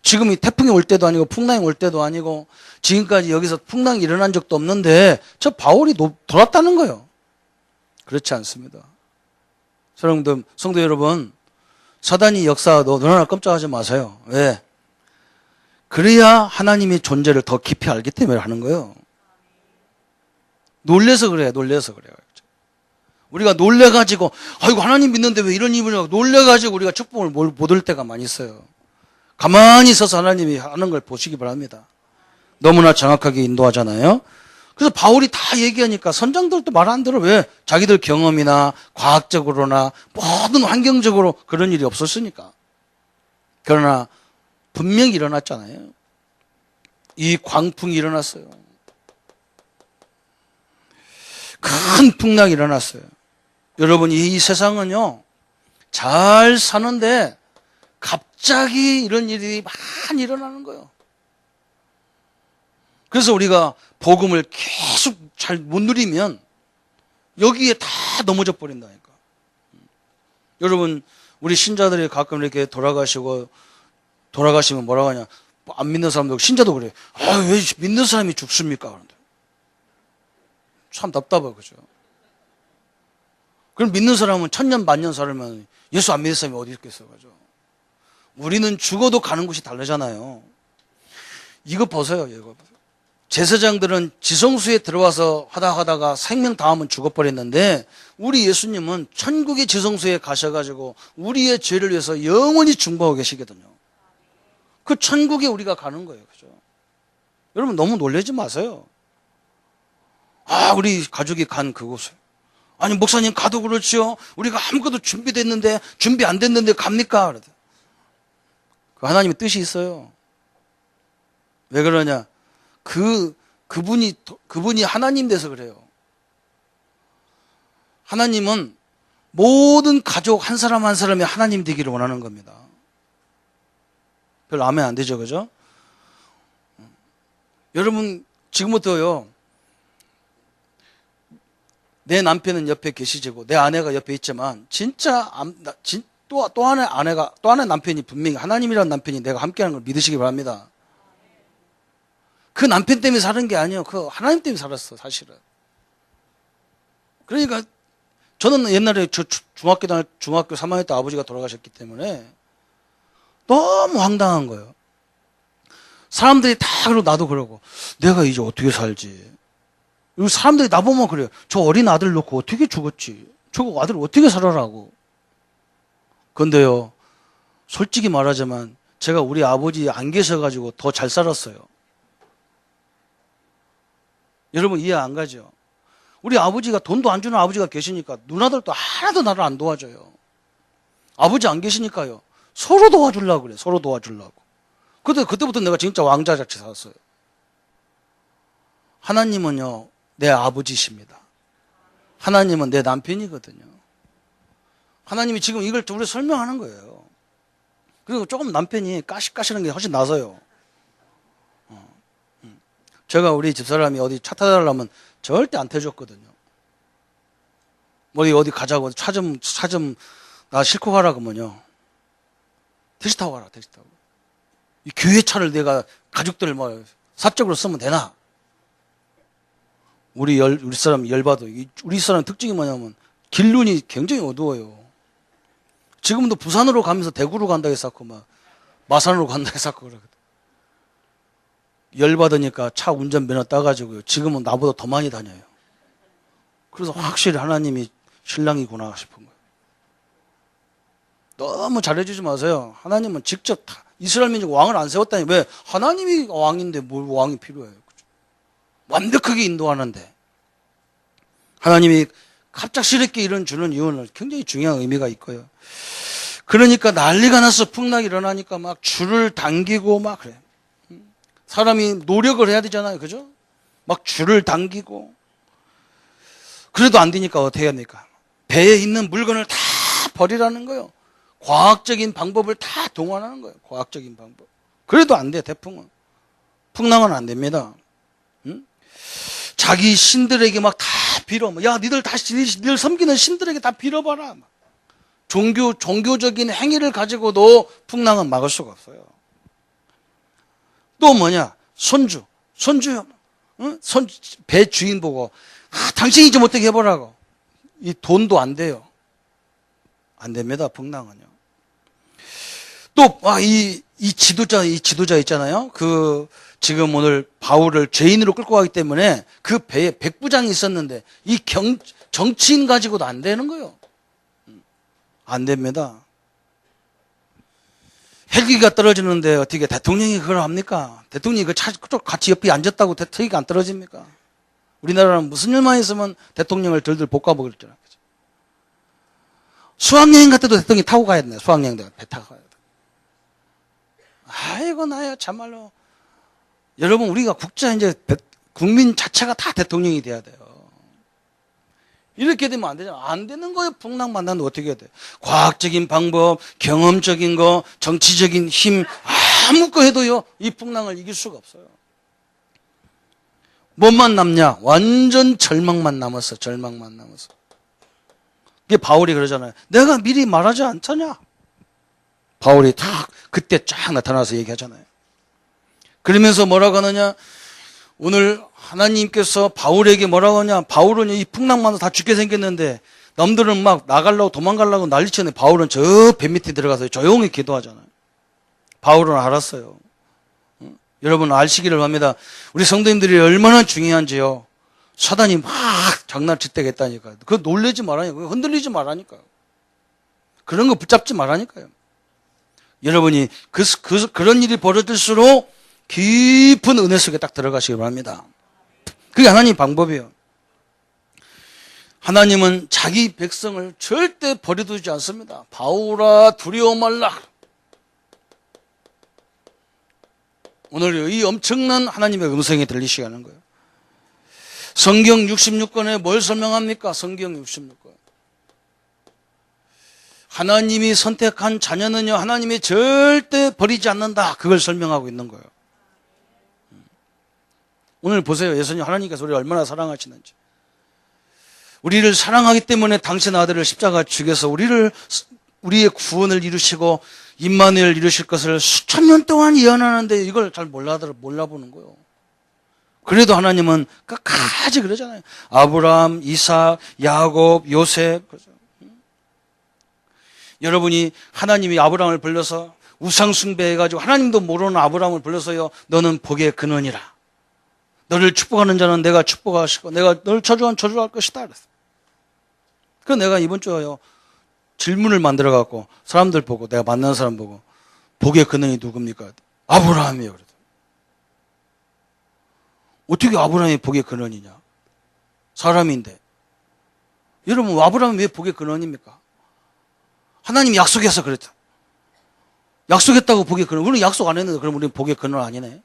지금 이 태풍이 올 때도 아니고 풍랑이 올 때도 아니고 지금까지 여기서 풍랑이 일어난 적도 없는데 저 바울이 돌았다는 거예요. 그렇지 않습니다. 성도 여러분, 사단이 역사도 눈 하나 깜짝하지 마세요. 왜? 그래야 하나님의 존재를 더 깊이 알기 때문에 하는 거예요. 놀래서 그래요. 우리가 놀래가지고, 아이고, 하나님 믿는데 왜 이런 일이냐고 놀래가지고 우리가 축복을 못 얻을 때가 많이 있어요. 가만히 서서 하나님이 하는 걸 보시기 바랍니다. 너무나 정확하게 인도하잖아요. 그래서 바울이 다 얘기하니까 선장들도 말 안 들어. 왜? 자기들 경험이나 과학적으로나 모든 환경적으로 그런 일이 없었으니까. 그러나 분명히 일어났잖아요. 이 광풍이 일어났어요. 큰 풍랑이 일어났어요. 여러분, 이 세상은요, 잘 사는데 갑자기 이런 일이 많이 일어나는 거예요. 그래서 우리가 복음을 계속 잘 못 누리면 여기에 다 넘어져 버린다니까. 여러분, 우리 신자들이 가끔 이렇게 돌아가시면 뭐라고 하냐. 안 믿는 사람도, 신자도 그래. 왜 믿는 사람이 죽습니까? 그런데. 참 답답하죠. 그럼 믿는 사람은 천년 만년 살면 예수 안 믿는 사람이 어디 있겠어요, 그죠? 우리는 죽어도 가는 곳이 다르잖아요. 이거 보세요, 이거. 제사장들은 지성소에 들어와서 하다가 생명 다하면 죽어버렸는데 우리 예수님은 천국의 지성소에 가셔가지고 우리의 죄를 위해서 영원히 중보하고 계시거든요. 그 천국에 우리가 가는 거예요, 그죠? 여러분 너무 놀라지 마세요. 아, 우리 가족이 간 그곳에. 아니, 목사님 가도 그렇지요. 우리가 아무것도 준비됐는데, 준비 안 됐는데 갑니까? 그 하나님의 뜻이 있어요. 왜 그러냐? 그분이 하나님 돼서 그래요. 하나님은 모든 가족 한 사람 한 사람이 하나님 되기를 원하는 겁니다. 별로 아멘 안 되죠, 그죠? 여러분, 지금부터요, 내 남편은 옆에 계시지고 내 아내가 옆에 있지만 진짜 또 하나의 남편이 분명히 하나님이라는 남편이 내가 함께하는 걸 믿으시기 바랍니다. 그 남편 때문에 사는 게 아니에요. 그 하나님 때문에 살았어, 사실은. 그러니까 저는 옛날에 중학교 3학년 때 아버지가 돌아가셨기 때문에 너무 황당한 거예요. 사람들이 다 그러고 나도 그러고 내가 이제 어떻게 살지? 그리고 사람들이 나보면 그래요. 저 어린 아들 놓고 어떻게 죽었지? 저거 아들 어떻게 살아라고. 그런데요, 솔직히 말하자면 제가 우리 아버지 안 계셔가지고 더 잘 살았어요. 여러분 이해 안 가죠? 우리 아버지가 돈도 안 주는 아버지가 계시니까 누나들도 하나도 나를 안 도와줘요. 아버지 안 계시니까요, 서로 도와주려고 그래. 서로 도와주려고. 그때부터 내가 진짜 왕자같이 살았어요. 하나님은요, 내 아버지십니다. 하나님은 내 남편이거든요. 하나님이 지금 이걸 우리 설명하는 거예요. 그리고 조금 남편이 까실까실한 게 훨씬 나서요. 제가 우리 집사람이 어디 차 타달라면 절대 안 태워줬거든요. 어디 가자고 차 좀 나 싣고 가라 그러면요, 택시 타고 가라, 택시 타고. 이 교회 차를 내가 가족들 사적으로 쓰면 되나? 우리 사람 열받아. 우리 사람 특징이 뭐냐면 길눈이 굉장히 어두워요. 지금도 부산으로 가면서 대구로 간다 했었고 마산으로 간다 했었고 그러거든. 열받으니까 차 운전면허 따가지고요, 지금은 나보다 더 많이 다녀요. 그래서 확실히 하나님이 신랑이구나 싶은 거예요. 너무 잘해주지 마세요. 하나님은 직접 이스라엘 민족 왕을 안 세웠다니. 왜? 하나님이 왕인데 뭘 왕이 필요해요. 완벽하게 인도하는데. 하나님이 갑작스럽게 이런 주는 이유는 굉장히 중요한 의미가 있고요. 그러니까 난리가 나서 풍랑이 일어나니까 막 줄을 당기고 막 그래. 사람이 노력을 해야 되잖아요, 그죠? 막 줄을 당기고. 그래도 안 되니까 어떻게 해야 됩니까? 배에 있는 물건을 다 버리라는 거예요. 과학적인 방법을 다 동원하는 거예요. 과학적인 방법. 그래도 안 돼, 태풍은. 풍랑은 안 됩니다. 응? 자기 신들에게 막 다 빌어. 야, 니들 섬기는 신들에게 다 빌어봐라. 종교적인 행위를 가지고도 풍랑은 막을 수가 없어요. 또 뭐냐? 손주요. 응? 배 주인 보고, 당신이 좀 어떻게 해보라고. 이 돈도 안 돼요. 안 됩니다, 풍랑은요. 또, 이 지도자 있잖아요. 지금 오늘 바울을 죄인으로 끌고 가기 때문에 그 배에 백부장이 있었는데 이 정치인 가지고도 안 되는 거예요. 안 됩니다. 헬기가 떨어지는데 어떻게 대통령이 그걸 합니까? 대통령이 같이 옆에 앉았다고 헬기가 안 떨어집니까? 우리나라는 무슨 일만 있으면 대통령을 들들 볶아먹을 줄 알죠. 수학여행 갈 때도 대통령이 타고 가야 되네. 수학여행 때 배 타고 가야 돼. 아이고 나야 참말로. 여러분 우리가 국민 자체가 다 대통령이 돼야 돼요. 이렇게 되면 안 되잖아. 안 되는 거예요. 풍랑 만나면 어떻게 해야 돼? 과학적인 방법, 경험적인 거, 정치적인 힘 아무거 해도요, 이 풍랑을 이길 수가 없어요. 뭐만 남냐? 완전 절망만 남았어. 절망만 남았어. 이게 바울이 그러잖아요. 내가 미리 말하지 않잖냐? 바울이 그때 쫙 나타나서 얘기하잖아요. 그러면서 뭐라고 하느냐? 오늘 하나님께서 바울에게 뭐라고 하냐? 바울은 이 풍랑만 다 죽게 생겼는데 남들은 막 나가려고 도망가려고 난리치는데 바울은 저 배 밑에 들어가서 조용히 기도하잖아요. 바울은 알았어요. 여러분 아시기를 바랍니다. 우리 성도님들이 얼마나 중요한지요. 사단이 막 장난칠 때가 있다니까요. 그거 놀라지 말라니까요. 흔들리지 말라니까요. 그런 거 붙잡지 말라니까요. 여러분이 그런 일이 벌어질수록 깊은 은혜 속에 딱 들어가시기 바랍니다. 그게 하나님 방법이에요. 하나님은 자기 백성을 절대 버려두지 않습니다. 바울아 두려워 말라. 오늘 이 엄청난 하나님의 음성이 들리시게 하는 거예요. 성경 66권에 뭘 설명합니까? 성경 66권. 하나님이 선택한 자녀는요, 하나님이 절대 버리지 않는다. 그걸 설명하고 있는 거예요. 오늘 보세요. 예수님 하나님께서 우리를 얼마나 사랑하시는지. 우리를 사랑하기 때문에 당신 아들을 십자가 죽여서 우리의 구원을 이루시고 임마누엘 이루실 것을 수천 년 동안 예언하는데 이걸 잘 몰라보는 거예요. 그래도 하나님은 끝까지 그러잖아요. 아브라함, 이삭, 야곱, 요셉. 여러분이 하나님이 아브라함을 불러서 우상 숭배해가지고 하나님도 모르는 아브라함을 불러서요. 너는 복의 근원이라. 너를 축복하는 자는 내가 축복하시고 내가 너를 저주한 저주할 것이다. 그랬어요. 그래서 내가 이번 주에요. 질문을 만들어갖고 사람들 보고 내가 만난 사람 보고 복의 근원이 누굽니까? 아브라함이에요. 그래도. 어떻게 아브라함이 복의 근원이냐? 사람인데. 여러분 아브라함이 왜 복의 근원입니까? 하나님이 약속해서 그랬다. 약속했다고 복의 근원. 우리는 약속 안 했는데 그럼 우리는 복의 근원 아니네.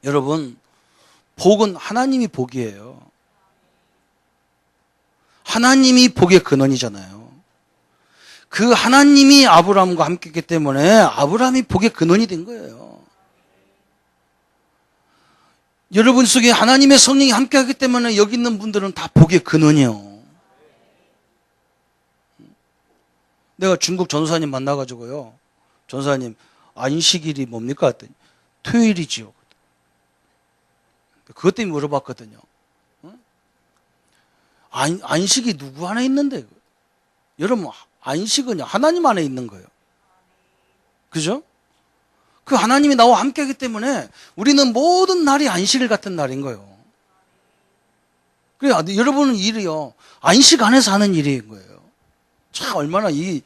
여러분 복은 하나님이 복이에요. 하나님이 복의 근원이잖아요. 그 하나님이 아브라함과 함께 했기 때문에 아브라함이 복의 근원이 된 거예요. 여러분 속에 하나님의 성령이 함께 하기 때문에 여기 있는 분들은 다 복의 근원이에요. 내가 중국 전사님 만나가지고요. 전사님 안식일이 뭡니까? 했더니 토요일이지요. 그것 때문에 물어봤거든요. 안식이 누구 안에 있는데? 여러분 안식은 하나님 안에 있는 거예요. 그죠? 그 하나님이 나와 함께 하기 때문에 우리는 모든 날이 안식일 같은 날인 거예요. 그래, 여러분은 일이요. 안식 안에서 하는 일인 거예요. 참, 얼마나 이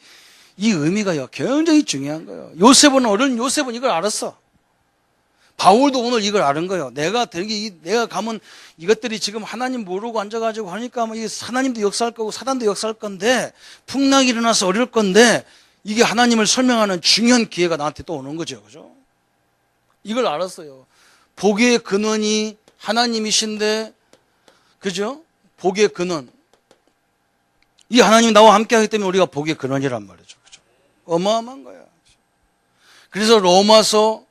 의미가요. 굉장히 중요한 거예요. 요셉은 이걸 알았어. 바울도 오늘 이걸 아는 거예요. 내가 가면 이것들이 지금 하나님 모르고 앉아가지고 하니까 뭐 하나님도 역사할 거고 사단도 역사할 건데 풍랑이 일어나서 어려울 건데 이게 하나님을 설명하는 중요한 기회가 나한테 또 오는 거죠. 그죠? 이걸 알았어요. 복의 근원이 하나님이신데, 그죠? 복의 근원. 이 하나님이 나와 함께 하기 때문에 우리가 복의 근원이란 말이죠. 그죠? 어마어마한 거야. 그래서 로마서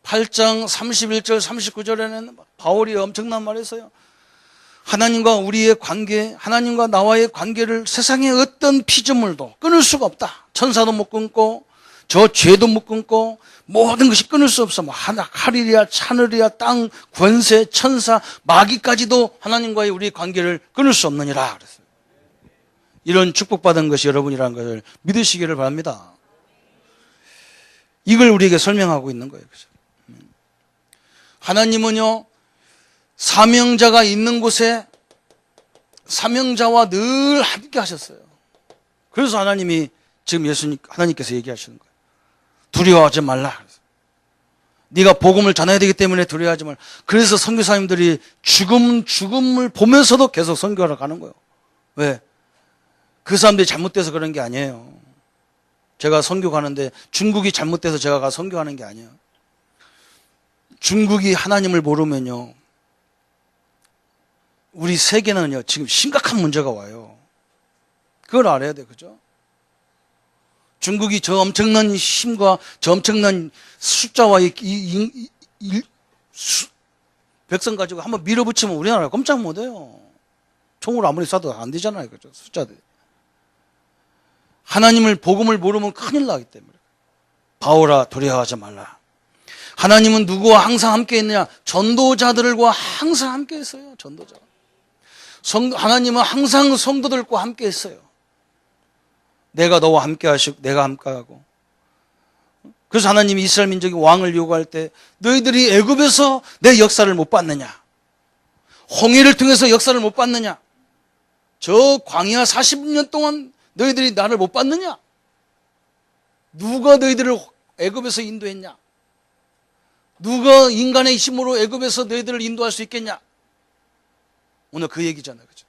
8장 31절 39절에는 바울이 엄청난 말을 했어요. 하나님과 우리의 관계, 하나님과 나와의 관계를 세상의 어떤 피조물도 끊을 수가 없다. 천사도 못 끊고 저 죄도 못 끊고 모든 것이 끊을 수 없어. 하늘이야 하늘이야 땅 권세 천사 마귀까지도 하나님과의 우리 관계를 끊을 수 없느니라 그랬어요. 이런 축복받은 것이 여러분이라는 것을 믿으시기를 바랍니다. 이걸 우리에게 설명하고 있는 거예요. 그죠? 하나님은요, 사명자가 있는 곳에 사명자와 늘 함께 하셨어요. 그래서 하나님이 지금 하나님께서 얘기하시는 거예요. 두려워하지 말라. 네가 복음을 전해야 되기 때문에 두려워하지 말라. 그래서 선교사님들이 죽음을 보면서도 계속 선교하러 가는 거예요. 왜? 그 사람들이 잘못돼서 그런 게 아니에요. 제가 선교 가는데 중국이 잘못돼서 제가 가서 선교하는 게 아니에요. 중국이 하나님을 모르면요, 우리 세계는요 지금 심각한 문제가 와요. 그걸 알아야 돼, 그죠? 중국이 저 엄청난 힘과 저 엄청난 숫자와 백성 가지고 한번 밀어붙이면 우리나라 꼼짝 못해요. 총으로 아무리 쏴도 안 되잖아요, 그죠? 숫자들. 하나님을 복음을 모르면 큰일 나기 때문에. 바울아 두려워하지 말라. 하나님은 누구와 항상 함께 있느냐? 전도자들과 항상 함께 있어요. 전도자. 하나님은 항상 성도들과 함께 했어요. 내가 너와 함께 하시고 내가 함께 하고. 그래서 하나님이 이스라엘 민족이 왕을 요구할 때 너희들이 애굽에서 내 역사를 못 봤느냐? 홍해를 통해서 역사를 못 봤느냐? 저 광야 40년 동안 너희들이 나를 못 봤느냐? 누가 너희들을 애굽에서 인도했냐? 누가 인간의 힘으로 애굽에서 너희들을 인도할 수 있겠냐? 오늘 그 얘기잖아요. 그죠?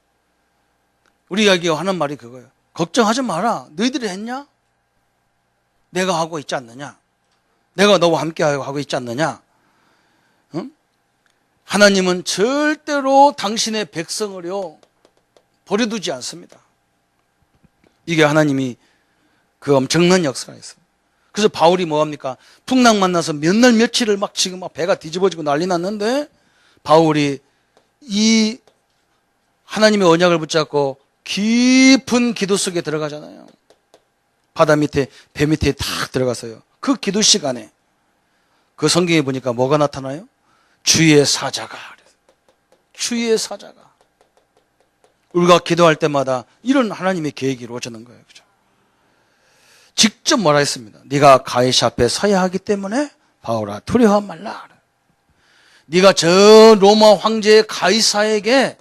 우리에게 하는 말이 그거예요. 걱정하지 마라. 너희들이 했냐? 내가 하고 있지 않느냐? 내가 너와 함께 하고 있지 않느냐? 응? 하나님은 절대로 당신의 백성을요 버려두지 않습니다. 이게 하나님이 그 엄청난 역사가 있어요. 그래서 바울이 뭐합니까? 풍랑 만나서 몇 날 며칠을 막 지금 막 배가 뒤집어지고 난리 났는데 바울이 이 하나님의 언약을 붙잡고 깊은 기도 속에 들어가잖아요. 바다 밑에 배 밑에 탁 들어가서요. 그 기도 시간에 그 성경에 보니까 뭐가 나타나요? 주의 사자가. 주의 사자가. 우리가 기도할 때마다 이런 하나님의 계획이 이루어지는 거예요. 그죠? 직접 뭐라 했습니다. 네가 가이사 앞에 서야 하기 때문에 바울아 두려워 말라. 네가 저 로마 황제 가이사에게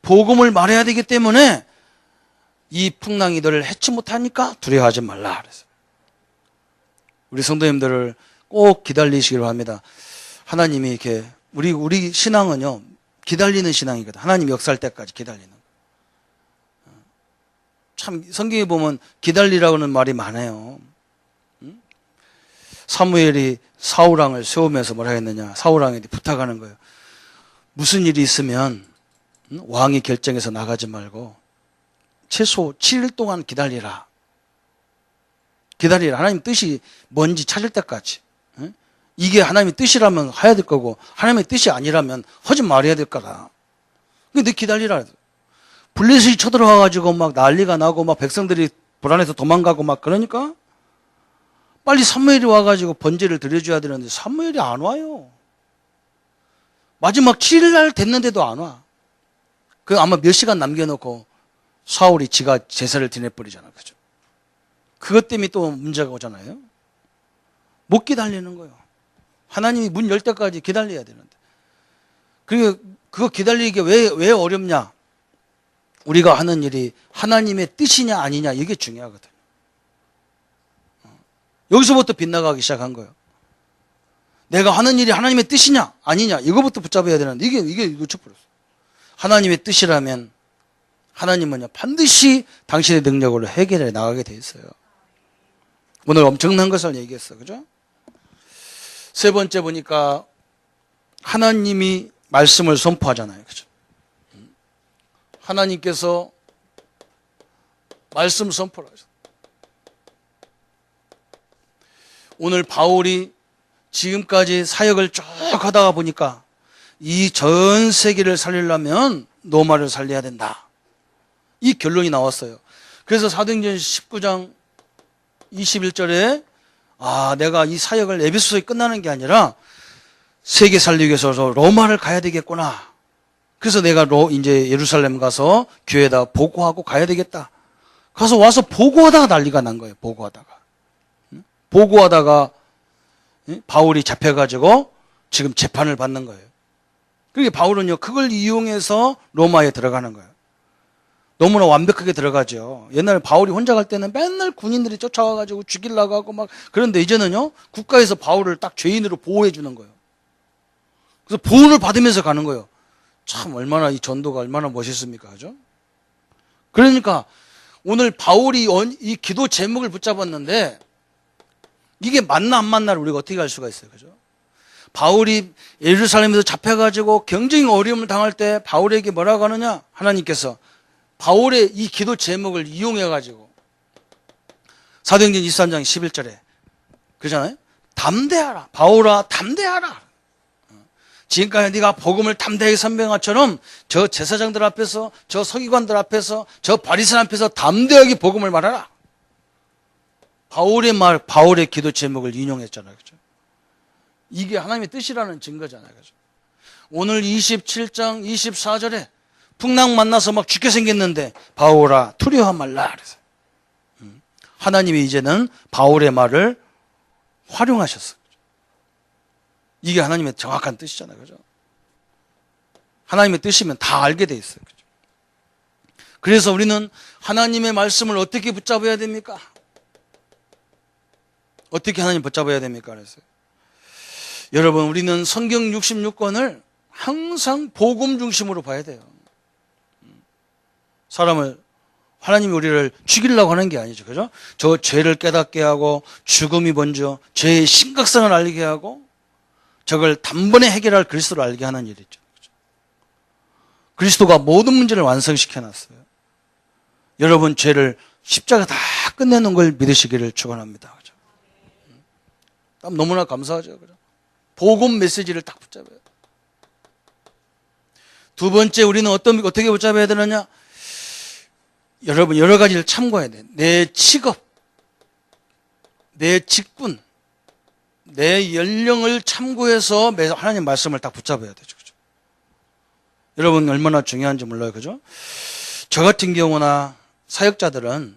복음을 말해야 되기 때문에 이 풍랑이 너를 해치 못하니까 두려워하지 말라. 그래서 우리 성도님들을 꼭 기다리시기로 합니다. 하나님이 이렇게 우리 신앙은요 기다리는 신앙이거든. 하나님 역사할 때까지 기다리는. 참 성경에 보면 기다리라고는 말이 많아요. 사무엘이 사울왕을 세우면서 뭐라 했느냐? 사울왕에게 부탁하는 거예요. 무슨 일이 있으면 왕이 결정해서 나가지 말고 최소 7일 동안 기다리라. 기다리라. 하나님 뜻이 뭔지 찾을 때까지. 이게 하나님의 뜻이라면 해야 될 거고 하나님의 뜻이 아니라면 하지 말아야 될 거다. 근데 기다리라. 블레셋이 쳐들어와가지고 막 난리가 나고 막 백성들이 불안해서 도망가고 막 그러니까 빨리 사무엘이 와가지고 번제를 드려줘야 되는데 사무엘이 안 와요. 마지막 7일날 됐는데도 안 와. 그 아마 몇 시간 남겨놓고 사울이 지가 제사를 지내버리잖아. 그죠? 그것 때문에 또 문제가 오잖아요. 못 기다리는 거예요. 하나님이 문 열 때까지 기다려야 되는데. 그리고 그거 기다리기 왜 어렵냐? 우리가 하는 일이 하나님의 뜻이냐 아니냐 이게 중요하거든요. 여기서부터 빗나가기 시작한 거예요. 내가 하는 일이 하나님의 뜻이냐 아니냐 이거부터 붙잡아야 되는데 이게 놓쳐버렸어. 하나님의 뜻이라면 하나님은요 반드시 당신의 능력으로 해결해 나가게 돼 있어요. 오늘 엄청난 것을 얘기했어. 그죠? 세 번째 보니까 하나님이 말씀을 선포하잖아요. 그죠? 하나님께서 말씀 선포를 하셨어요. 오늘 바울이 지금까지 사역을 쭉 하다가 보니까 이 전 세계를 살리려면 로마를 살려야 된다. 이 결론이 나왔어요. 그래서 사도행전 19장 21절에 내가 이 사역을 에베소에 끝나는 게 아니라 세계 살리기 위해서 로마를 가야 되겠구나. 그래서 내가 이제 예루살렘 가서 교회에다 보고하고 가야 되겠다. 가서 와서 보고하다가 난리가 난 거예요. 보고하다가 바울이 잡혀가지고 지금 재판을 받는 거예요. 그러니까 바울은요 그걸 이용해서 로마에 들어가는 거예요. 너무나 완벽하게 들어가죠. 옛날에 바울이 혼자 갈 때는 맨날 군인들이 쫓아와가지고 죽이려고 하고 막 그런데 이제는요 국가에서 바울을 딱 죄인으로 보호해 주는 거예요. 그래서 보호를 받으면서 가는 거예요. 참 얼마나 이 전도가 얼마나 멋있습니까? 그죠? 그러니까 오늘 바울이 이 기도 제목을 붙잡았는데 이게 맞나 안 맞나를 우리가 어떻게 알 수가 있어요? 그죠? 바울이 예루살렘에서 잡혀가지고 굉장히 어려움을 당할 때 바울에게 뭐라고 하느냐? 하나님께서 바울의 이 기도 제목을 이용해가지고 사도행전 23장 11절에 그러잖아요? 담대하라. 바울아 담대하라. 지금까지 네가 복음을 담대하게 선배한 것처럼 저 제사장들 앞에서 저 서기관들 앞에서 저 바리새인 앞에서 담대하게 복음을 말하라. 바울의 기도 제목을 인용했잖아요. 그죠? 이게 하나님의 뜻이라는 증거잖아요. 그죠? 오늘 27장 24절에 풍랑 만나서 막 죽게 생겼는데 바울아 두려워 말라 그래서 하나님이 이제는 바울의 말을 활용하셨어요. 이게 하나님의 정확한 뜻이잖아요. 그죠? 하나님의 뜻이면 다 알게 돼 있어요. 그죠? 그래서 우리는 하나님의 말씀을 어떻게 붙잡아야 됩니까? 어떻게 하나님 붙잡아야 됩니까? 그래서 여러분, 우리는 성경 66권을 항상 복음 중심으로 봐야 돼요. 하나님이 우리를 죽이려고 하는 게 아니죠. 그죠? 저 죄를 깨닫게 하고 죽음이 먼저 죄의 심각성을 알게 하고 저걸 단번에 해결할 그리스도를 알게 하는 일이죠. 그죠? 그리스도가 모든 문제를 완성시켜 놨어요. 여러분, 죄를 십자가 다 끝내는 걸 믿으시기를 축원합니다. 그죠? 너무나 감사하죠. 그죠? 복음 메시지를 딱 붙잡아요. 두 번째, 우리는 어떻게 붙잡아야 되느냐? 여러분, 여러 가지를 참고해야 돼. 내 직업, 내 직분, 내 연령을 참고해서 하나님 말씀을 딱 붙잡아야 되죠. 그죠? 여러분, 얼마나 중요한지 몰라요. 그죠? 저 같은 경우나 사역자들은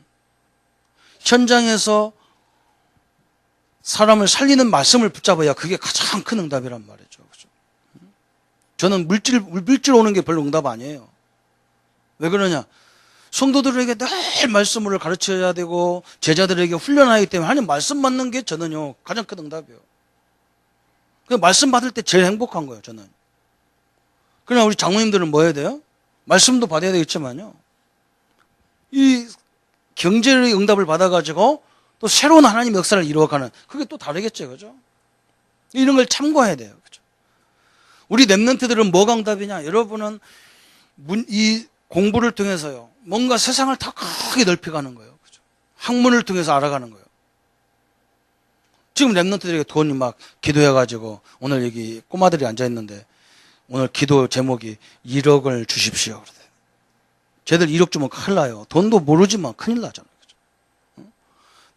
현장에서 사람을 살리는 말씀을 붙잡아야 그게 가장 큰 응답이란 말이죠. 그죠? 저는 물질 오는 게 별로 응답 아니에요. 왜 그러냐? 성도들에게 늘 말씀을 가르쳐야 되고 제자들에게 훈련하기 때문에 하나님 말씀 받는 게 저는요 가장 큰 응답이에요. 그 말씀 받을 때 제일 행복한 거예요. 저는. 그러나 우리 장로님들은 뭐 해야 돼요? 말씀도 받아야 되겠지만요, 이 경제의 응답을 받아가지고 또 새로운 하나님의 역사를 이루어가는, 그게 또 다르겠죠. 그죠? 이런 걸 참고해야 돼요. 그죠? 우리 랩런트들은 뭐가 응답이냐? 여러분은 이 공부를 통해서요, 뭔가 세상을 더 크게 넓혀가는 거예요. 그죠? 학문을 통해서 알아가는 거예요. 지금 랩런트들에게 돈이 막 기도해가지고, 오늘 여기 꼬마들이 앉아있는데, 오늘 기도 제목이 1억을 주십시오. 그러대요. 쟤들 1억 주면 큰일 나요. 돈도 모르지만 큰일 나잖아요. 그죠?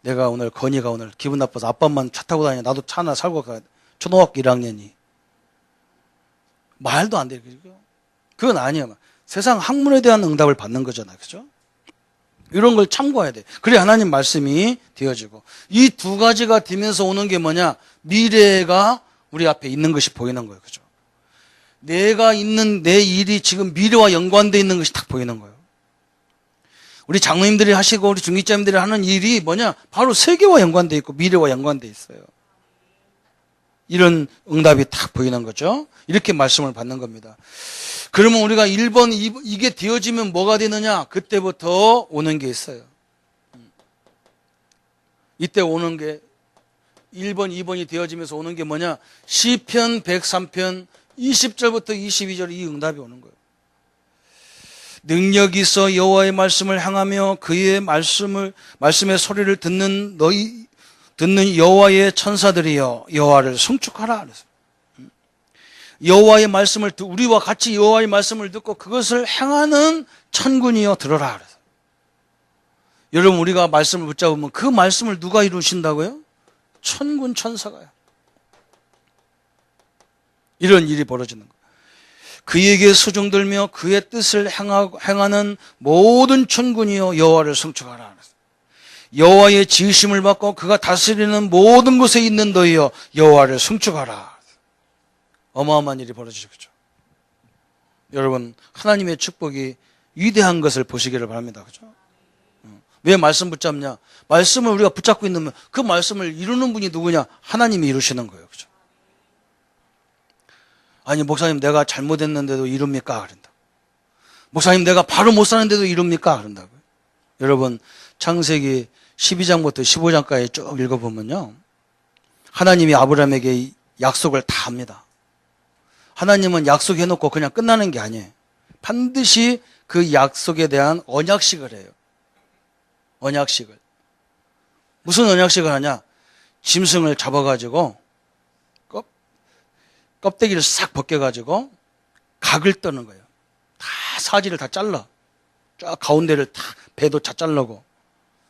내가 오늘, 건이가 오늘 기분 나빠서 아빠만 차 타고 다니냐, 나도 차 하나 살고 가야 돼. 초등학교 1학년이. 말도 안 돼. 그건 아니에요. 세상 학문에 대한 응답을 받는 거잖아요. 그죠? 이런 걸 참고해야 돼. 그래 하나님 말씀이 되어지고. 이 두 가지가 되면서 오는 게 뭐냐? 미래가 우리 앞에 있는 것이 보이는 거예요. 그죠? 내가 있는 내 일이 지금 미래와 연관되어 있는 것이 딱 보이는 거예요. 우리 장로님들이 하시고 우리 중직자님들이 하는 일이 뭐냐? 바로 세계와 연관되어 있고 미래와 연관되어 있어요. 이런 응답이 딱 보이는 거죠. 이렇게 말씀을 받는 겁니다. 그러면 우리가 1번, 이게 되어지면 뭐가 되느냐? 그때부터 오는 게 있어요. 이때 오는 게 1번, 2번이 되어지면서 오는 게 뭐냐? 시편 103편 20절부터 22절 이 응답이 오는 거예요. 능력이 있어 여호와의 말씀을 향하며 그의 말씀의 소리를 듣는 여호와의 천사들이여 여호와를 송축하라. 그래서 여호와의 말씀을 우리와 같이 여호와의 말씀을 듣고 그것을 행하는 천군이여 들어라. 그래서 여러분, 우리가 말씀을 붙잡으면 그 말씀을 누가 이루신다고요? 천군 천사가요. 이런 일이 벌어지는 거예요. 그에게 수종들며 그의 뜻을 행하는 모든 천군이여 여호와를 송축하라. 그래서 여호와의 지으심을 받고 그가 다스리는 모든 곳에 있는 너희여 여호와를 송축하라. 어마어마한 일이 벌어지죠. 그죠? 여러분, 하나님의 축복이 위대한 것을 보시기를 바랍니다. 그죠? 왜 말씀 붙잡냐? 말씀을 우리가 붙잡고 있는, 그 말씀을 이루는 분이 누구냐? 하나님이 이루시는 거예요. 그죠? 아니, 목사님 내가 잘못했는데도 이룹니까? 그런다. 목사님 내가 바로 못 사는데도 이룹니까? 그런다고요. 여러분, 창세기 12장부터 15장까지 쭉 읽어보면요, 하나님이 아브라함에게 약속을 다 합니다. 하나님은 약속해놓고 그냥 끝나는 게 아니에요. 반드시 그 약속에 대한 언약식을 해요. 언약식을. 무슨 언약식을 하냐? 짐승을 잡아가지고 껍데기를 싹 벗겨가지고 각을 떠는 거예요. 다 사지를 다 잘라. 쫙 가운데를 다 배도 다 자르고.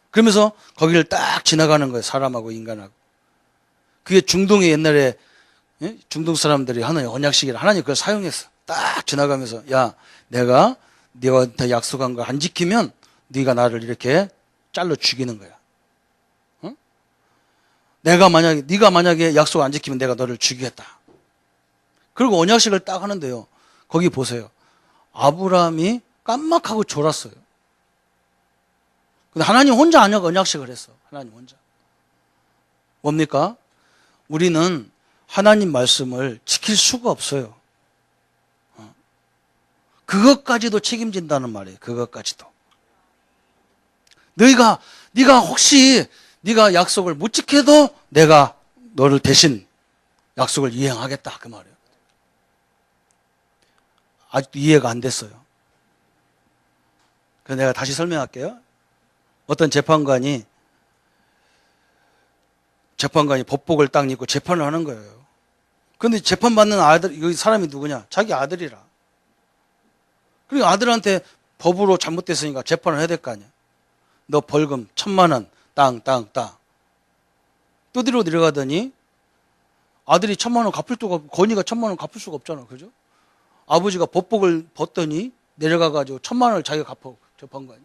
그러면서 거기를 딱 지나가는 거예요. 사람하고 인간하고. 그게 중동의 옛날에 중동 사람들이 하는 언약식이라 하나님 그걸 사용했어. 딱 지나가면서 야, 내가 네가 약속한 걸 안 지키면 네가 나를 이렇게 잘라 죽이는 거야. 응? 네가 만약에 약속 안 지키면 내가 너를 죽이겠다. 그리고 언약식을 딱 하는데요. 거기 보세요. 아브라함이 깜빡하고 졸았어요. 근데 하나님 혼자 언약식을 했어. 하나님 혼자. 뭡니까? 우리는 하나님 말씀을 지킬 수가 없어요. 그것까지도 책임진다는 말이에요. 그것까지도. 네가 혹시 네가 약속을 못 지켜도 내가 너를 대신 약속을 이행하겠다 그 말이에요. 아직도 이해가 안 됐어요. 그래서 내가 다시 설명할게요. 어떤 재판관이 법복을 딱 입고 재판을 하는 거예요. 그런데 재판받는 이 사람이 누구냐? 자기 아들이라. 그리고 아들한테 법으로 잘못됐으니까 재판을 해야 될 거 아니야. 너 벌금 1,000만 원, 땅. 또 뒤로 내려가더니 아들이 1,000만 원 갚을 수가 없고, 건이가 1,000만 원 갚을 수가 없잖아. 그죠? 아버지가 법복을 벗더니 내려가가지고 1,000만 원을 자기가 갚아, 재판관이.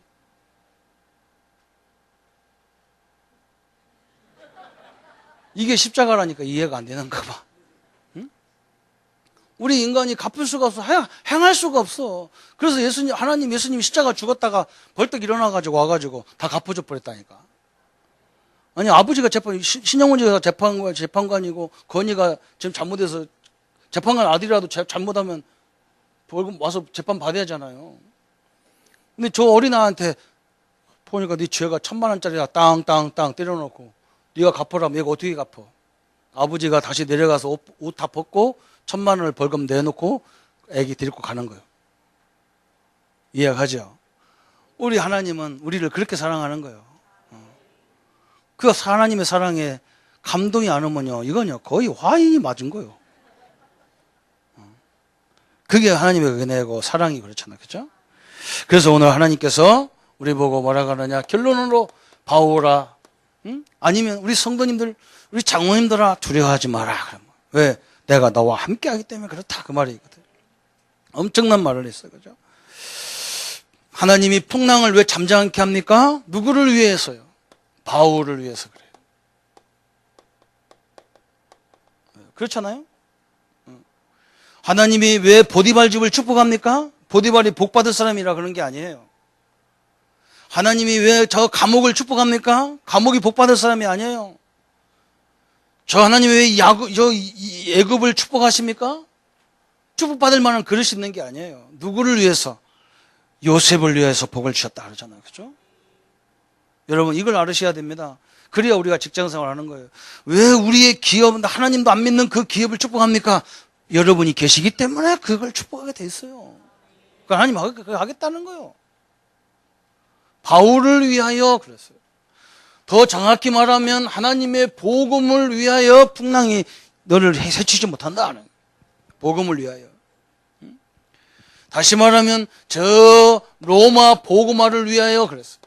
이게 십자가라니까 이해가 안 되는가 봐. 응? 우리 인간이 갚을 수가 없어. 행할 수가 없어. 그래서 예수님이 십자가 죽었다가 벌떡 일어나가지고 와가지고 다 갚아줘 버렸다니까. 아니, 아버지가 신영훈이가 재판관이고, 건이가 지금 잘못해서 재판관 아들이라도 잘못하면 벌금 와서 재판 받아야 하잖아요. 근데 저 어린아한테 보니까 네 죄가 1,000만 원짜리야. 땅 때려놓고 네가 갚으라면 얘가 어떻게 갚어? 아버지가 다시 내려가서 옷 다 벗고 1,000만 원을 벌금 내놓고 애기 데리고 가는 거예요. 이해가죠? 우리 하나님은 우리를 그렇게 사랑하는 거예요. 그 하나님의 사랑에 감동이 안 오면요, 이건요 거의 화인이 맞은 거예요. 그게 하나님의 은혜고 사랑이 그렇잖아요. 그렇죠? 그래서 오늘 하나님께서 우리 보고 뭐라 그러냐? 결론으로 바오라. 응? 아니면 우리 성도님들, 우리 장로님들아 두려워하지 마라. 왜? 내가 너와 함께하기 때문에 그렇다. 그 말이거든. 엄청난 말을 했어요. 그죠? 하나님이 풍랑을 왜 잠잠케 합니까? 누구를 위해서요? 바울을 위해서 그래요. 그렇잖아요? 하나님이 왜 보디발 집을 축복합니까? 보디발이 복받을 사람이라 그런 게 아니에요. 하나님이 왜 저 감옥을 축복합니까? 감옥이 복받을 사람이 아니에요. 저 하나님이 왜 애굽을 축복하십니까? 축복받을 만한 그릇이 있는 게 아니에요. 누구를 위해서? 요셉을 위해서 복을 주셨다 그러잖아요. 그렇죠? 여러분 이걸 알으셔야 됩니다. 그래야 우리가 직장생활 하는 거예요. 왜 우리의 기업, 하나님도 안 믿는 그 기업을 축복합니까? 여러분이 계시기 때문에 그걸 축복하게 돼 있어요. 그러니까 하나님 그걸 하겠다는 거예요. 바울을 위하여 그랬어요. 더 정확히 말하면 하나님의 복음을 위하여 풍랑이 너를 해치지 못한다. 복음을 위하여. 다시 말하면 저 로마 복음화를 위하여 그랬어요.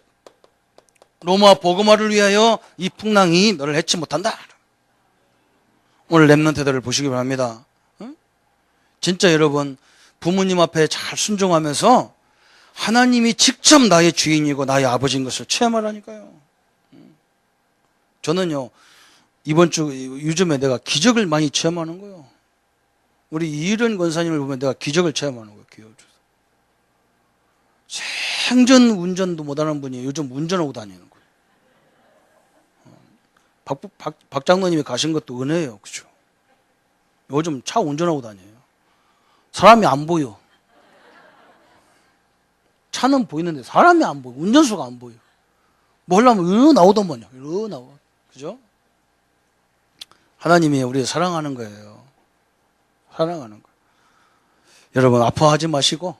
로마 복음화를 위하여 이 풍랑이 너를 해치 못한다. 오늘 렘넌트들을 보시기 바랍니다. 진짜 여러분 부모님 앞에 잘 순종하면서 하나님이 직접 나의 주인이고 나의 아버지인 것을 체험하라니까요. 저는요 요즘에 내가 기적을 많이 체험하는 거예요. 우리 이일은 권사님을 보면 내가 기적을 체험하는 거예요. 생전 운전도 못하는 분이 요즘 운전하고 다니는 거예요. 박 장로님이 가신 것도 은혜예요. 그죠? 요즘 차 운전하고 다녀요. 사람이 안 보여. 차는 보이는데 사람이 안 보여. 운전수가 안 보여. 뭐 하려면 이러 나오더만요. 이러 나와. 그죠? 하나님이 우리를 사랑하는 거예요. 사랑하는 거예요. 여러분 아파하지 마시고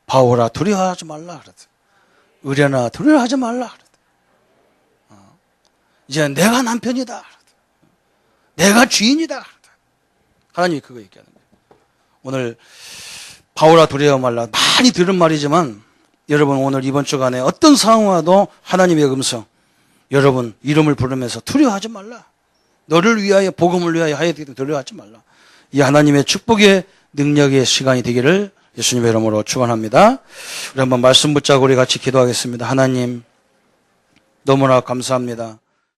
바오라 두려워하지 말라 그랬어요. 의뢰나 두려워하지 말라 그랬어요. 이제 내가 남편이다. 그랬어요. 내가 주인이다. 그랬어요. 하나님이 그거 얘기하는 거예요. 오늘 바오라 두려워 말라 많이 들은 말이지만 여러분 오늘 이번 주간에 어떤 상황 와도 하나님의 음성 여러분 이름을 부르면서 두려워하지 말라. 너를 위하여 복음을 위하여 하여 되기를 두려워하지 말라. 이 하나님의 축복의 능력의 시간이 되기를 예수님의 이름으로 축원합니다. 우리 한번 말씀 붙잡고 우리 같이 기도하겠습니다. 하나님, 너무나 감사합니다.